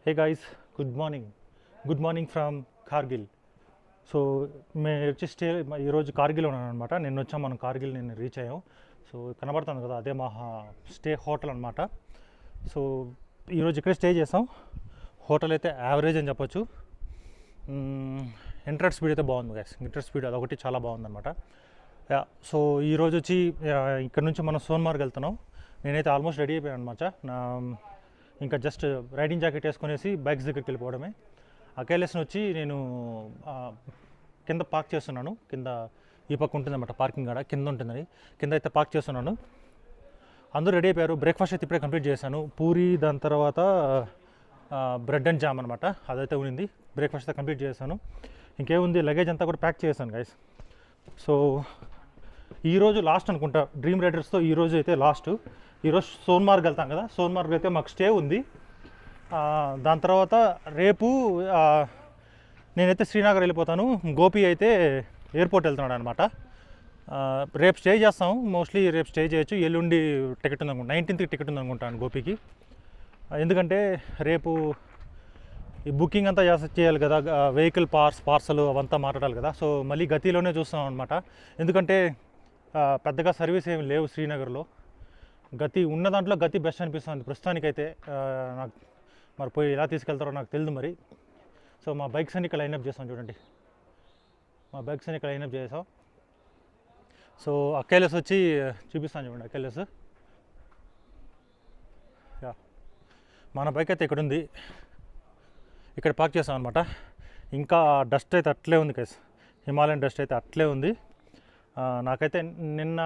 Hey guys, good morning from Kargil. So మేము వచ్చి ఈరోజు కార్గిల్ ఉన్నాను అనమాట. నిన్న వచ్చాం మనం కార్గిల్, నిన్న రీచ్ అయ్యాం. సో కనబడుతుంది కదా, అదే మా స్టే హోటల్ అనమాట. సో ఈరోజు ఇక్కడే స్టే చేసాం. హోటల్ అయితే యావరేజ్ అని చెప్పొచ్చు. ఇంటర్నెట్ స్పీడ్ అయితే బాగుంది గైస్. ఇంటర్నెట్ స్పీడ్ అదొకటి చాలా బాగుందన్నమాట. సో ఈరోజు వచ్చి ఇక్కడ నుంచి మనం సోన్మార్గ్ వెళ్తున్నాం. నేనైతే ఆల్మోస్ట్ రెడీ అయిపోయాను అనమాట. ఇంకా జస్ట్ రైడింగ్ జాకెట్ వేసుకునేసి బైక్స్ దగ్గరికి వెళ్ళిపోవడమే. అకేలెస్ని వచ్చి నేను కింద పార్క్ చేస్తున్నాను. కింద ఈ పక్క ఉంటుందన్నమాట పార్కింగ్ కాడ, కింద ఉంటుందని కింద అయితే పార్క్ చేస్తున్నాను. అందరూ రెడీ అయిపోయారు. బ్రేక్ఫాస్ట్ అయితే ఇప్పుడే కంప్లీట్ చేశాను. పూరి, దాని తర్వాత బ్రెడ్ అండ్ జామ్ అనమాట, అదైతే ఉండింది. బ్రేక్ఫాస్ట్ అయితే కంప్లీట్ చేశాను. ఇంకేముంది, లగేజ్ అంతా కూడా ప్యాక్ చేశాను గైస్. సో ఈరోజు లాస్ట్ అనుకుంటా డ్రీమ్ రైడర్స్తో. ఈరోజు అయితే లాస్ట్. ఈరోజు సోన్మార్గ్ వెళ్తాం కదా, సోన్మార్గ్ అయితే మాకు స్టే ఉంది. దాని తర్వాత రేపు నేనైతే శ్రీనగర్ వెళ్ళిపోతాను. గోపి అయితే ఎయిర్పోర్ట్ వెళ్తున్నాడు అనమాట. రేపు స్టే చేస్తాం, మోస్ట్లీ రేపు స్టే చేయొచ్చు. ఎల్లుండి టికెట్ ఉందనుకుంటా, 19th టికెట్ ఉందనుకుంటాను గోపికి. ఎందుకంటే రేపు ఈ బుకింగ్ అంతా చేయాలి కదా, వెహికల్ పార్సల్ అవంతా మాట్లాడాలి కదా. సో మళ్ళీ గతిలోనే చూస్తాం అనమాట. ఎందుకంటే పెద్దగా సర్వీస్ ఏమి లేవు శ్రీనగర్లో. గతి ఉన్న దాంట్లో గతి బెస్ట్ అనిపిస్తుంది ప్రస్తుతానికైతే. నాకు మరి పోయి ఎలా తీసుకెళ్తారో నాకు తెలియదు మరి. సో మా బైక్స్ అన్ని ఇక్కడ లైనప్ చేస్తాం చూడండి. మా బైక్స్ అన్ని ఇక్కడ లైనప్ చేసాం. సో అకేలెస్ వచ్చి చూపిస్తాను చూడండి. అకేలెస్ మన బైక్ అయితే ఇక్కడ ఉంది, ఇక్కడ పార్క్ చేస్తాం అనమాట. ఇంకా డస్ట్ అయితే అట్లే ఉంది కైస్, హిమాలయన్ డస్ట్ అయితే అట్లే ఉంది. నాకైతే నిన్న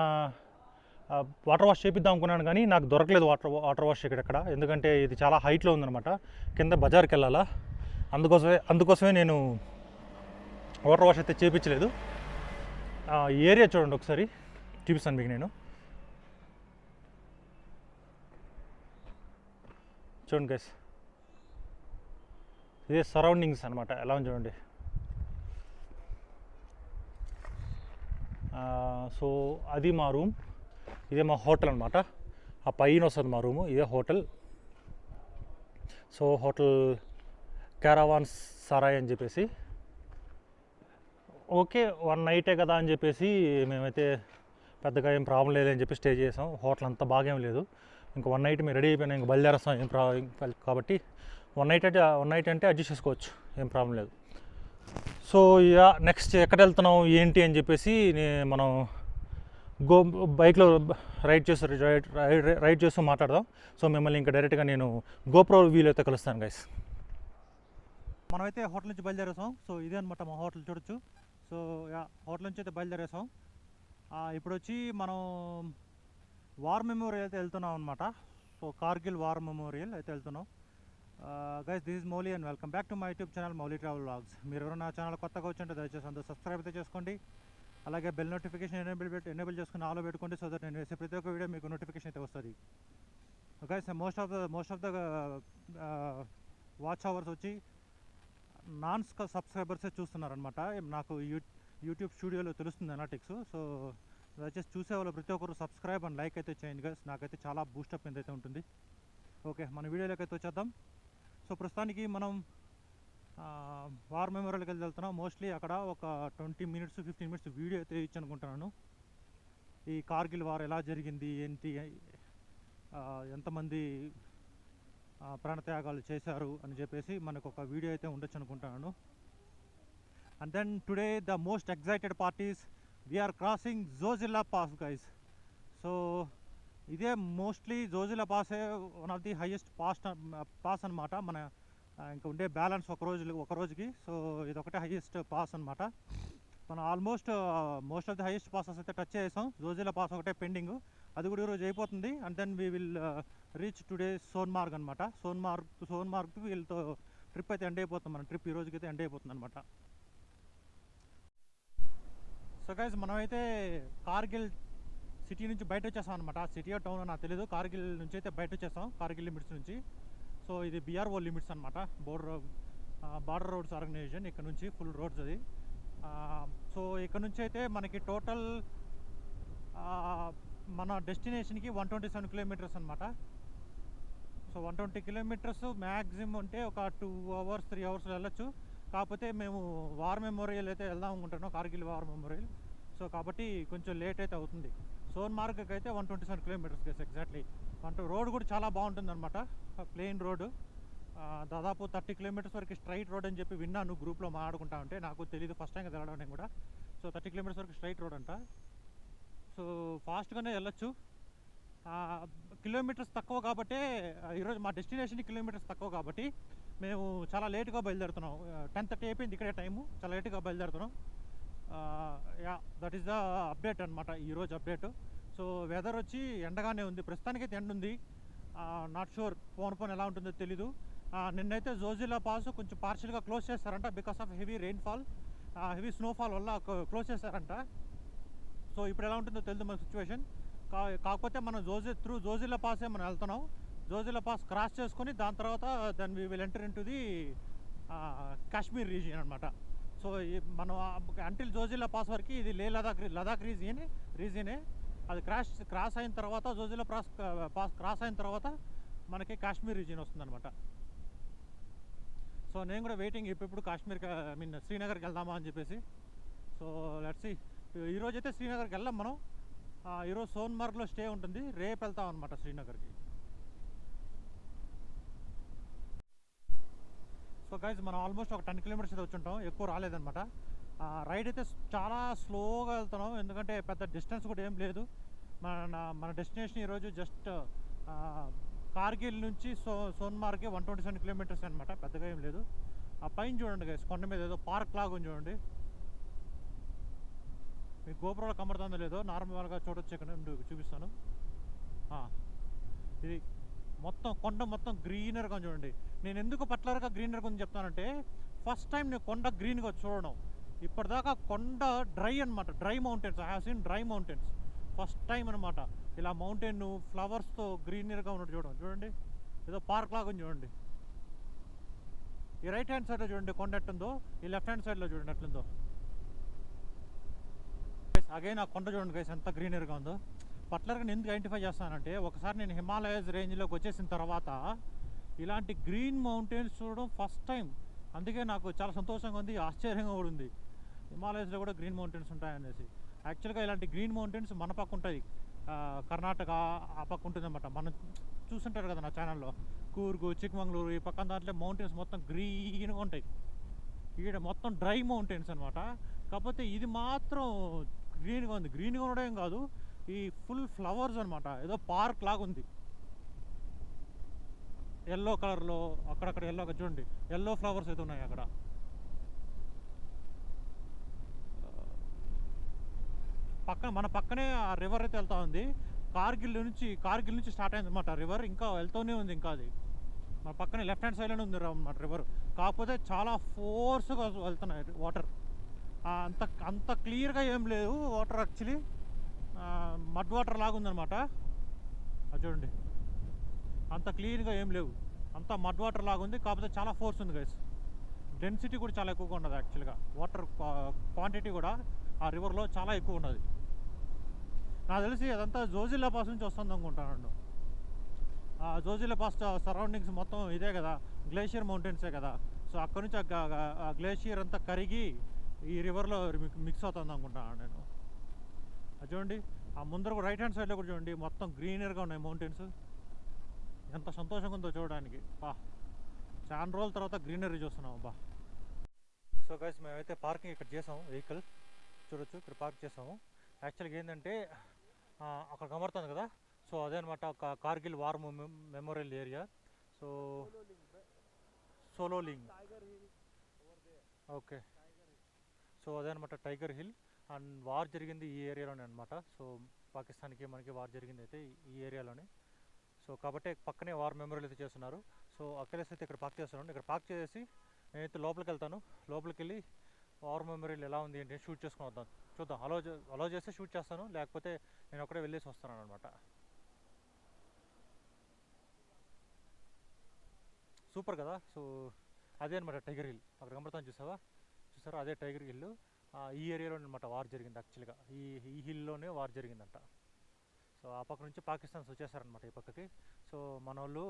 వాటర్ వాష్ చేపిద్దాం అనుకున్నాను, కానీ నాకు దొరకలేదు వాటర్ వాష్ ఇక్కడ. ఎందుకంటే ఇది చాలా హైట్లో ఉందన్నమాట, కింద బజార్కి వెళ్ళాలా. అందుకోసమే నేను వాటర్ వాష్ అయితే చేయించలేదు. ఏరియా చూడండి ఒకసారి, చూపిస్తాను మీకు నేను. చూడండి గైస్, ఇదే సరౌండింగ్స్ అనమాట, ఎలా ఉంది చూడండి. సో అది మా రూమ్, ఇదే మా హోటల్ అనమాట. ఆ పైన వస్తుంది మా రూము, ఇదే hotel. So hotel caravan Sarai అని చెప్పేసి. ఓకే, 1 నైటే కదా అని చెప్పేసి మేమైతే పెద్దగా ఏం ప్రాబ్లం లేదని చెప్పి స్టే చేసాం. హోటల్ అంతా బాగా ఏం లేదు. ఇంకా 1 నైట్ మేము రెడీ అయిపోయినా, ఇంకా బయలుదేరేస్తాం కాబట్టి 1 నైట్ అంటే అడ్జస్ట్ చేసుకోవచ్చు, ఏం ప్రాబ్లం లేదు. సో నెక్స్ట్ ఎక్కడ వెళ్తున్నాం ఏంటి అని చెప్పేసి మనం బైక్లో రైడ్ చేస్తూ మాట్లాడదాం. సో మిమ్మల్ని ఇంకా డైరెక్ట్గా నేను గోప్రో వ్యూలో అయితే కలుస్తాను గైస్. మనమైతే హోటల్ నుంచి బయలుదేరేసాం. సో ఇదే అనమాట మా హోటల్, చూడొచ్చు. సో హోటల్ నుంచి అయితే బయలుదేరేసాం. ఇప్పుడు వచ్చి మనం వార్ మెమోరియల్ అయితే వెళ్తున్నాం అనమాట. సో కార్గిల్ వార్ మెమోరియల్ అయితే వెళ్తున్నాం. Guys, this is Mouli and welcome back to my YouTube channel Mouli travel vlogs. మీరు ఎవరైనా నా ఛానల్ కొత్తగా వచ్చింటే దయచేసి అందరూ సబ్స్క్రైబ్ అయితే చేసుకోండి. అలాగే బెల్ నోటిఫికేషన్ ఎనేబుల్ చేసుకుని ఆలో పెట్టుకోండి. సో దట్ నేను వేసే ప్రతి ఒక్క వీడియో మీకు నోటిఫికేషన్ అయితే వస్తుంది. Guys, most of the watch hours వచ్చి నాన్ సబ్స్క్రైబర్సే చూస్తున్నారనమాట. నాకు యూట్యూబ్ స్టూడియోలో తెలుస్తుంది అనాటిక్స్. సో దయచేసి చూసేవాళ్ళు ప్రతి ఒక్కరు సబ్స్క్రైబ్ అండ్ లైక్ అయితే చేయండి గైస్. నాకైతే చాలా బూస్టప్ అయితే ఉంటుంది. ఓకే, మన వీడియోలోకి అయితే వచ్చేద్దాం. సో ప్రస్తుతానికి మనం వార్ మెమోరియల్కి వెళ్తున్నాం. మోస్ట్లీ అక్కడ ఒక 20 minutes 15 minutes వీడియో అయితే ఇచ్చనుకుంటున్నాను. ఈ కార్గిల్ వార్ ఎలా జరిగింది, ఏంటి, ఎంతమంది ప్రాణత్యాగాలు చేశారు అని చెప్పేసి మనకు ఒక వీడియో అయితే ఉండొచ్చు అనుకుంటున్నాను. And then today the most excited parties we're crossing Zojila pass guys. So ఇదే మోస్ట్లీ జోజిల్లా పాసే one of the highest pass అనమాట. మన ఇంకా ఉండే బ్యాలెన్స్ ఒక రోజుకి. సో ఇది ఒకటే హైయెస్ట్ పాస్ అనమాట. మనం almost most of the highest passes అయితే టచ్ చేసాం. జోజిల్లా పాస్ ఒకటే పెండింగ్, అది కూడా ఈరోజు అయిపోతుంది. And then we will reach today Sonmarg అనమాట. సోన్మార్గ్ వీళ్ళతో ట్రిప్ అయితే ఎండ్ అయిపోతుంది. మన ట్రిప్ ఈ రోజుకైతే ఎండ్ అయిపోతుంది అనమాట. సో గైస్, మనమైతే కార్గిల్ సిటీ నుంచి బయట వచ్చేసాం అనమాట. సిటీ టౌన్ నాకు తెలీదు. కార్గిల్ నుంచి అయితే బయట వచ్చేసాం, కార్గిల్ లిమిట్స్ నుంచి. సో ఇది BRO లిమిట్స్ అనమాట, బార్డర్ రోడ్స్ ఆర్గనైజేషన్. ఇక్కడ నుంచి ఫుల్ రోడ్స్ అది. సో ఇక్కడ నుంచి అయితే మనకి టోటల్ మన డెస్టినేషన్కి 127 kilometers అనమాట. సో 120 కిలోమీటర్స్ మ్యాక్సిమం అంటే ఒక 2 అవర్స్ 3 అవర్స్ వెళ్ళొచ్చు. కాకపోతే మేము వార్ మెమోరియల్ అయితే వెళ్దాం అనుకుంటున్నాం, కార్గిల్ వార్ మెమోరియల్. సో కాబట్టి కొంచెం లేట్ అయితే అవుతుంది. సోన్మార్గ్కి అయితే 127 కిలోమీటర్స్ గైస్ ఎగ్జాక్ట్లీ. రోడ్ కూడా చాలా బాగుంటుంది అనమాట, ప్లెయిన్ రోడ్డు. దాదాపు 30 కిలోమీటర్స్ వరకు స్ట్రైట్ రోడ్ అని చెప్పి విన్నాను గ్రూప్లో మాట్లాడుకుంటా ఉంటే. నాకు తెలియదు, ఫస్ట్ టైం వెళ్ళడం నేను కూడా. సో 30 కిలోమీటర్స్ వరకు స్ట్రైట్ రోడ్ అంట. సో ఫాస్ట్గానే వెళ్ళొచ్చు. కిలోమీటర్స్ తక్కువ కాబట్టి ఈరోజు మా డెస్టినేషన్ కిలోమీటర్స్ తక్కువ కాబట్టి మేము చాలా లేట్గా బయలుదేరుతున్నాం. 10:30 అయిపోయింది ఇక్కడే టైము, చాలా లేట్గా బయలుదేరుతున్నాం. Yeah, that is the update అనమాట, ఈరోజు అప్డేట్. సో వెదర్ వచ్చి ఎండగానే ఉంది, ప్రస్తుతానికైతే ఎండ ఉంది. నాట్ షూర్ పోన్ ఎలా ఉంటుందో తెలీదు. నిన్నైతే జోజిలా పాస్ కొంచెం పార్షియల్గా క్లోజ్ చేస్తారంట because of heavy rainfall, heavy snowfall వల్ల క్లోజ్ చేస్తారంట. సో ఇప్పుడు ఎలా ఉంటుందో తెలియదు మన సిచ్యువేషన్. కాకపోతే మనం జోజిలా పాసే మనం వెళ్తున్నాం. జోజిలా పాస్ క్రాస్ చేసుకొని దాని తర్వాత then we will enter in to the Kashmir region అనమాట. సో మనం అంటిల్ జోజిలా పాస్ వరకు ఇది లదాఖ్ రీజియనే. అది క్రాస్ అయిన తర్వాత జోజిలా పాస్ క్రాస్ అయిన తర్వాత మనకి కాశ్మీర్ రీజియన్ వస్తుందన్నమాట. సో నేను కూడా వెయిటింగ్ ఇప్పుడు కాశ్మీర్కి, శ్రీనగర్కి వెళ్దామా అని చెప్పేసి. So let's see. ఈరోజు అయితే శ్రీనగర్కి వెళ్ళాం మనం. ఈరోజు సోన్మార్గ్లో స్టే ఉంటుంది, రేపు వెళ్తాం అనమాట శ్రీనగర్కి. సో గైజ్ మనం ఆల్మోస్ట్ ఒక 10 కిలోమీటర్స్ అయితే వచ్చుంటాం, ఎక్కువ రాలేదనమాట. రైడ్ అయితే చాలా స్లోగా వెళ్తున్నాం, ఎందుకంటే పెద్ద డిస్టెన్స్ కూడా ఏం లేదు. మన డెస్టినేషన్ ఈరోజు జస్ట్ కార్గిల్ నుంచి సోన్మార్గ్కి 127 కిలోమీటర్స్ అనమాట, పెద్దగా ఏం లేదు. ఆ పైన చూడండి గైస్, కొండ మీద ఏదో పార్క్ లాగా ఉంది చూడండి. మీకు గోపురంలో కనబడుతుందో లేదో, నార్మల్గా చూడొచ్చు, ఇక్కడ చూపిస్తాను. ఇది మొత్తం కొండ మొత్తం గ్రీనర్గా చూడండి. నేను ఎందుకు పర్టికులర్గా గ్రీనర్గా ఉంది చెప్తానంటే, ఫస్ట్ టైం నేను కొండ గ్రీన్గా చూడడం. ఇప్పటిదాకా కొండ డ్రై అనమాట, dry mountains. I have seen dry mountains, first time అనమాట. ఇలా మౌంటైన్ ఫ్లవర్స్తో గ్రీనర్గా ఉన్నట్టు చూడండి, ఏదో పార్క్ లాగా ఉంది చూడండి. ఈ రైట్ హ్యాండ్ సైడ్లో చూడండి కొండ ఎట్టుందో, ఈ లెఫ్ట్ హ్యాండ్ సైడ్లో చూడండి ఎట్లుందో. అగైన్ ఆ కొండ చూడండి గైస్ ఎంత గ్రీనరీగా ఉందో. పర్టికులర్గా నేను ఎందుకు ఐడెంటిఫై చేస్తానంటే, ఒకసారి నేను హిమాలయస్ రేంజ్లోకి వచ్చేసిన తర్వాత ఇలాంటి గ్రీన్ మౌంటైన్స్ చూడడం ఫస్ట్ టైం. అందుకే నాకు చాలా సంతోషంగా ఉంది, ఆశ్చర్యంగా కూడా ఉంది, హిమాలయస్లో కూడా గ్రీన్ మౌంటైన్స్ ఉంటాయనేసి. యాక్చువల్గా ఇలాంటి గ్రీన్ మౌంటైన్స్ మన పక్క ఉంటుంది, కర్ణాటక ఆ పక్క ఉంటుంది అన్నమాట. మనం చూస్తుంటారు కదా నా ఛానల్లో, కూర్గు, చిక్మంగళూరు ఈ పక్కన దాంట్లో మౌంటైన్స్ మొత్తం గ్రీన్గా ఉంటాయి. ఈడ మొత్తం డ్రై మౌంటైన్స్ అనమాట. కాకపోతే ఇది మాత్రం గ్రీన్గా ఉంది. గ్రీన్గా ఉండడం కాదు, ఈ ఫుల్ ఫ్లవర్స్ అనమాట, ఏదో పార్క్ లాగా ఉంది. ఎల్లో కలర్లో అక్కడక్కడ ఎల్లోగా చూడండి, ఎల్లో ఫ్లవర్స్ అయితే ఉన్నాయి అక్కడ. మన పక్కనే ఆ రివర్ అయితే వెళ్తూ ఉంది. కార్గిల్ నుంచి స్టార్ట్ అయింది అనమాట రివర్, ఇంకా వెళ్తూనే ఉంది. ఇంకా అది మన పక్కనే లెఫ్ట్ హ్యాండ్ సైడ్లోనే ఉంది అనమాట రివర్. కాకపోతే చాలా ఫోర్స్గా వెళ్తున్నాయి వాటర్. అంత క్లియర్గా ఏం లేదు వాటర్, యాక్చువల్లీ మడ్ వాటర్ లాగా ఉందన్నమాట. అది చూడండి, అంత క్లీన్గా ఏం లేవు, అంత మడ్ వాటర్ లాగా ఉంది. కాకపోతే చాలా ఫోర్స్ ఉంది గైస్, డెన్సిటీ కూడా చాలా ఎక్కువగా ఉన్నది. యాక్చువల్గా వాటర్ క్వాంటిటీ కూడా ఆ రివర్లో చాలా ఎక్కువ ఉన్నది. నాకు తెలిసి అదంతా జోజిలా పాస్ నుంచి వస్తుంది అనుకుంటాను. జోజిలా పాస్ సరౌండింగ్స్ మొత్తం ఇదే కదా, గ్లేషియర్ మౌంటైన్సే కదా. సో అక్కడ నుంచి ఆ గ్లేషియర్ అంతా కరిగి ఈ రివర్లో మిక్స్ అవుతుంది అనుకుంటాను నేను. అది చూడండి, ఆ ముందర రైట్ హ్యాండ్ సైడ్లో కూడా చూడండి, మొత్తం గ్రీనర్గా ఉన్నాయి మౌంటైన్స్. ఎంత సంతోషంగా ఉందో చూడడానికి. చాలా రోజుల తర్వాత గ్రీనరీ చూస్తున్నాం అబ్బా. సో గైస్ మేమైతే పార్కింగ్ ఇక్కడ చేసాము, వెహికల్ చూడొచ్చు ఇక్కడ పార్క్ చేసాము. యాక్చువల్గా ఏంటంటే అక్కడ కనబడుతుంది కదా, సో అదే అనమాట Kargil war memorial area. So సోలోలింగ్, ఓకే. సో అదే అనమాట టైగర్ హిల్. అండ్ వార్ జరిగింది ఈ ఏరియాలోనే అనమాట. సో పాకిస్తాన్కి మనకి వార్ జరిగింది అయితే ఈ ఏరియాలోనే. సో కాబట్టి పక్కనే వార్ మెమోరియల్ అయితే చేస్తున్నారు. సో అక్కలేసి అయితే ఇక్కడ పార్క్ చేస్తున్నాను. ఇక్కడ పార్క్ చేసి నేనైతే లోపలికి వెళ్తాను. లోపలికి వెళ్ళి వార్ మెమోరియల్ ఎలా ఉంది ఏంటి షూట్ చేసుకుని వద్దాం, చూద్దాం. అలో చేస్తే షూట్ చేస్తాను, లేకపోతే నేను ఒక్కడే వెళ్ళేసి వస్తాను అనమాట. సూపర్ కదా. సో అదే అనమాట టైగర్ హిల్, అక్కడ కనబడతాను చూసారా, అదే టైగర్ హిల్. ఈ ఏరియాలో అనమాట వార్ జరిగింది. యాక్చువల్గా ఈ హిల్లోనే వార్ జరిగిందంట. సో ఆ పక్క నుంచి పాకిస్తాన్స్ వచ్చేసారనమాట ఈ పక్కకి. సో మన వాళ్ళు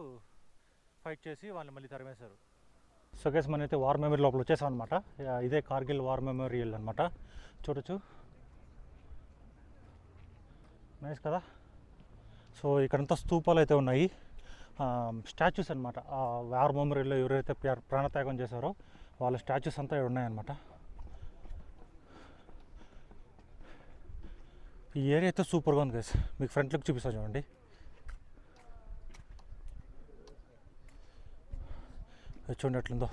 ఫైట్ చేసి వాళ్ళని మళ్ళీ తరిమేశారు. సో గైస్ మనమైతే వార్ మెమోరియల్ లోపల వచ్చేసాం అనమాట. ఇదే కార్గిల్ వార్ మెమోరియల్ అనమాట. చూడొచ్చు, నైస్ కదా. సో ఇక్కడంతా స్తూపాలు అయితే ఉన్నాయి, స్టాచ్యూస్ అనమాట. వార్ మెమోరియల్లో ఎవరైతే ప్రాణత్యాగం చేశారో వాళ్ళ స్టాచ్యూస్ అంతా ఇక్కడ ఉన్నాయన్నమాట. ఈ ఏరియా అయితే సూపర్గా ఉంది గైస్. మీకు ఫ్రంట్ లుక్ చూపిస్తాను చూడండి. చూడండి ఎట్లుందో.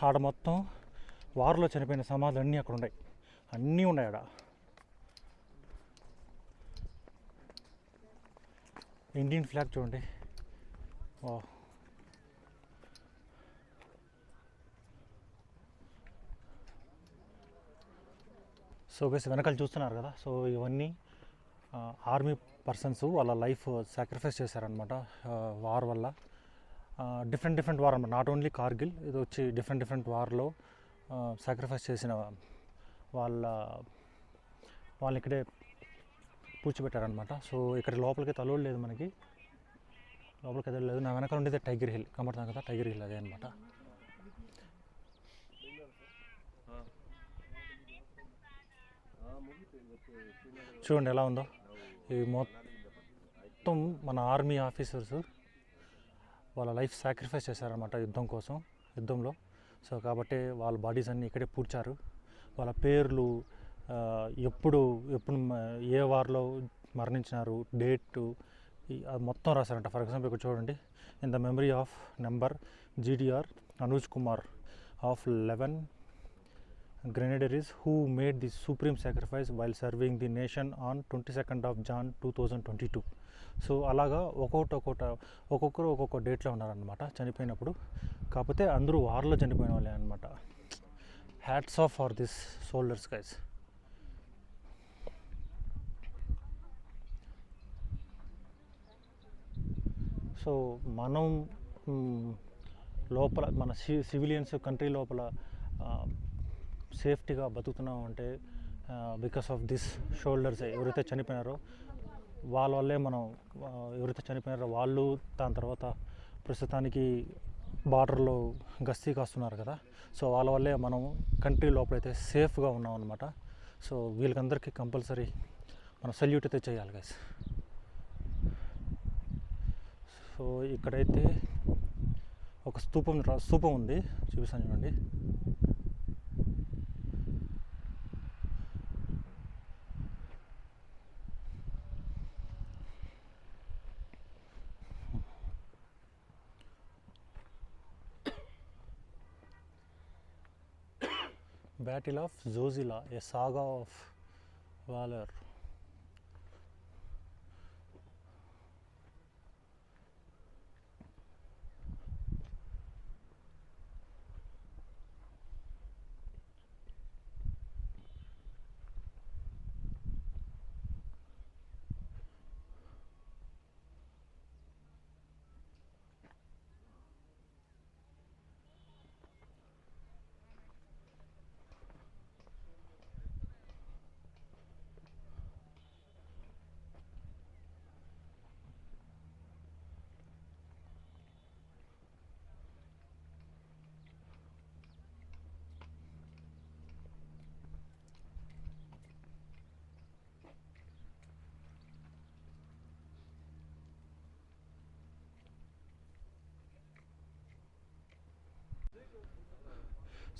ఆడ మొత్తం వార్లో చనిపోయిన సమాధులు అన్నీ అక్కడ ఉన్నాయి, అన్నీ ఉన్నాయి ఆడ. ఇండియన్ ఫ్లాగ్ చూడండి. సో గైస్ వెనకాల చూస్తున్నారు కదా. సో ఇవన్నీ ఆర్మీ పర్సన్స్ వాళ్ళ లైఫ్ సాక్రిఫైస్ చేశారనమాట వార్ వల్ల. డిఫరెంట్ వార్ అనమాట, నాట్ ఓన్లీ కార్గిల్, ఇది వచ్చి డిఫరెంట్ వార్లో సాక్రిఫైస్ చేసిన వాళ్ళని ఇక్కడే పూడ్చిపెట్టారనమాట. సో ఇక్కడ లోపలికి తలోడు లేదు, మనకి లోపలికి ఎదలేదు. నా వెనకాల ఉండేది టైగర్ హిల్, కనబడుతుంది కదా, టైగర్ హిల్ అదే అనమాట. చూడండి ఎలా ఉందో. ఈ మొత్తం మన ఆర్మీ ఆఫీసర్స్ వాళ్ళ లైఫ్ సాక్రిఫైస్ చేశారనమాట యుద్ధంలో. సో కాబట్టి వాళ్ళ బాడీస్ అన్నీ ఇక్కడే పూడ్చారు. వాళ్ళ పేర్లు ఎప్పుడు ఏ వార్లో మరణించినారు, డేటు, అది మొత్తం రాశారంట. ఫర్ ఎగ్జాంపుల్ ఇక్కడ చూడండి, in the memory of number GDR Anuj Kumar of 11 Grenadiers who made the supreme sacrifice while serving the nation on 22nd of Jan 2022. So అలాగా ఒక్కొక్కరు ఒక్కొక్క డేట్లో ఉన్నారనమాట చనిపోయినప్పుడు. కాకపోతే అందరూ వార్లో చనిపోయిన వాళ్ళే అనమాట. Hats off for this soldiers guys. So మనం లోపల మన సివిలియన్స్ కంట్రీ లోపల సేఫ్టీగా బతుకుతున్నాం అంటే బికాస్ ఆఫ్ దిస్ షోల్డర్స్. ఎవరైతే చనిపోయినారో వాళ్ళ వల్లే మనం, ఎవరైతే చనిపోయినారో వాళ్ళు దాని తర్వాత ప్రస్తుతానికి బార్డర్లో గస్తీ కాస్తున్నారు కదా. సో వాళ్ళ వల్లే మనం కంట్రీ లోపలైతే సేఫ్గా ఉన్నాం అనమాట. సో వీళ్ళకందరికీ కంపల్సరీ మనం సల్యూట్ అయితే చేయాలి గైస్. సో ఇక్కడైతే ఒక స్తూపం ఉంది, చూపిస్తాను చూడండి. Battle of Zozila, a saga of valor.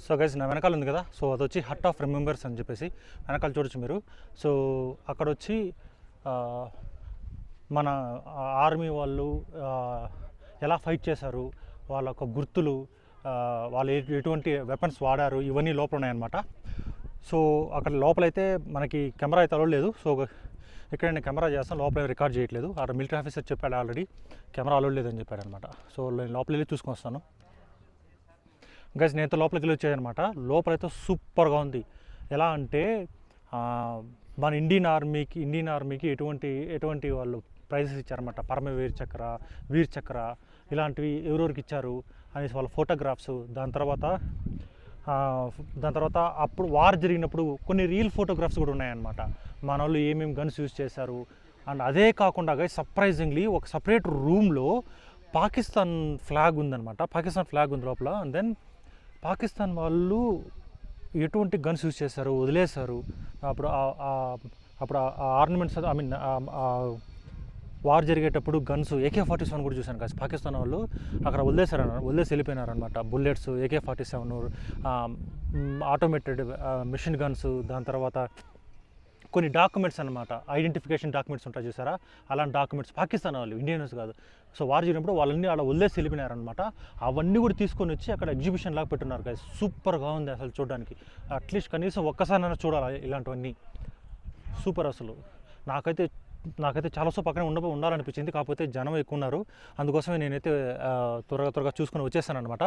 So guys నా వెనకాల ఉంది కదా, సో అది వచ్చి హట్ ఆఫ్ రిమెంబర్స్ అని చెప్పేసి వెనకాల చూడొచ్చు మీరు. సో అక్కడ వచ్చి మన ఆర్మీ వాళ్ళు ఎలా ఫైట్ చేశారు, వాళ్ళ యొక్క గుర్తులు, వాళ్ళు ఎటువంటి వెపన్స్ వాడారు, ఇవన్నీ లోపల ఉన్నాయన్నమాట. సో అక్కడ లోపలైతే మనకి కెమెరా అయితే అలౌడ్ లేదు. సో ఇక్కడ నేను కెమెరా చేస్తాను, లోపల రికార్డ్ చేయట్లేదు. అక్కడ మిలిటరీ ఆఫీసర్ చెప్పాడు ఆల్రెడీ కెమెరా అలౌడ్ లేదని చెప్పాడు అనమాట. సో నేను లోపల వెళ్ళి చూసుకొని వస్తాను గైస్. నేనైతే లోపలికి వెళ్ళి వచ్చాయనమాట. లోపలైతే సూపర్గా ఉంది. ఎలా అంటే మన ఇండియన్ ఆర్మీకి ఎటువంటి వాళ్ళు ప్రైజెస్ ఇచ్చారన్నమాట. పరమవీర్ చక్ర, వీర్ చక్ర ఇలాంటివి ఎవరెవరికి ఇచ్చారు అనేసి వాళ్ళ ఫోటోగ్రాఫ్స్. దాని తర్వాత అప్పుడు వార్ జరిగినప్పుడు కొన్ని రియల్ ఫోటోగ్రాఫ్స్ కూడా ఉన్నాయన్నమాట. మన వాళ్ళు ఏమేమి గన్స్ యూజ్ చేశారు. అండ్ అదే కాకుండా గైస్ సర్ప్రైజింగ్లీ ఒక సపరేట్ రూమ్లో పాకిస్తాన్ ఫ్లాగ్ ఉందన్నమాట. పాకిస్తాన్ ఫ్లాగ్ ఉంది లోపల. అండ్ దెన్ పాకిస్తాన్ వాళ్ళు ఎటువంటి గన్స్ యూజ్ చేశారు, వదిలేశారు. అప్పుడు అప్పుడు ఆ ఆర్నమెంట్స్, ఐ మీన్ వార్ జరిగేటప్పుడు గన్స్ AK-47 కూడా చూశాను కాదు. పాకిస్తాన్ వాళ్ళు అక్కడ వదిలేసి వెళ్ళిపోయినారనమాట. Bullets, AK-47, automated machine guns, దాని తర్వాత కొన్ని డాక్యుమెంట్స్ అనమాట, ఐడెంటిఫికేషన్ డాక్యుమెంట్స్ ఉంటాయి చూసారా, అలాంటి డాక్యుమెంట్స్ పాకిస్తాన్ వాళ్ళు, ఇండియన్స్ కాదు. సో వార్ జరిగినప్పుడు వాళ్ళని అలా వదిలేసి వెళ్ళిపోయినారనమాట. అవన్నీ కూడా తీసుకొని వచ్చి అక్కడ ఎగ్జిబిషన్ లాగా పెట్టున్నారు కదా. సూపర్గా ఉంది అసలు చూడడానికి. అట్లీస్ట్ కనీసం ఒక్కసారైనా చూడాలి ఇలాంటివన్నీ. సూపర్ అసలు. నాకైతే చాలాసేపు పక్కనే ఉండాలనిపించింది. కాకపోతే జనం ఎక్కువ ఉన్నారు, అందుకోసమే నేనైతే త్వరగా చూసుకొని వచ్చేసాను అనమాట.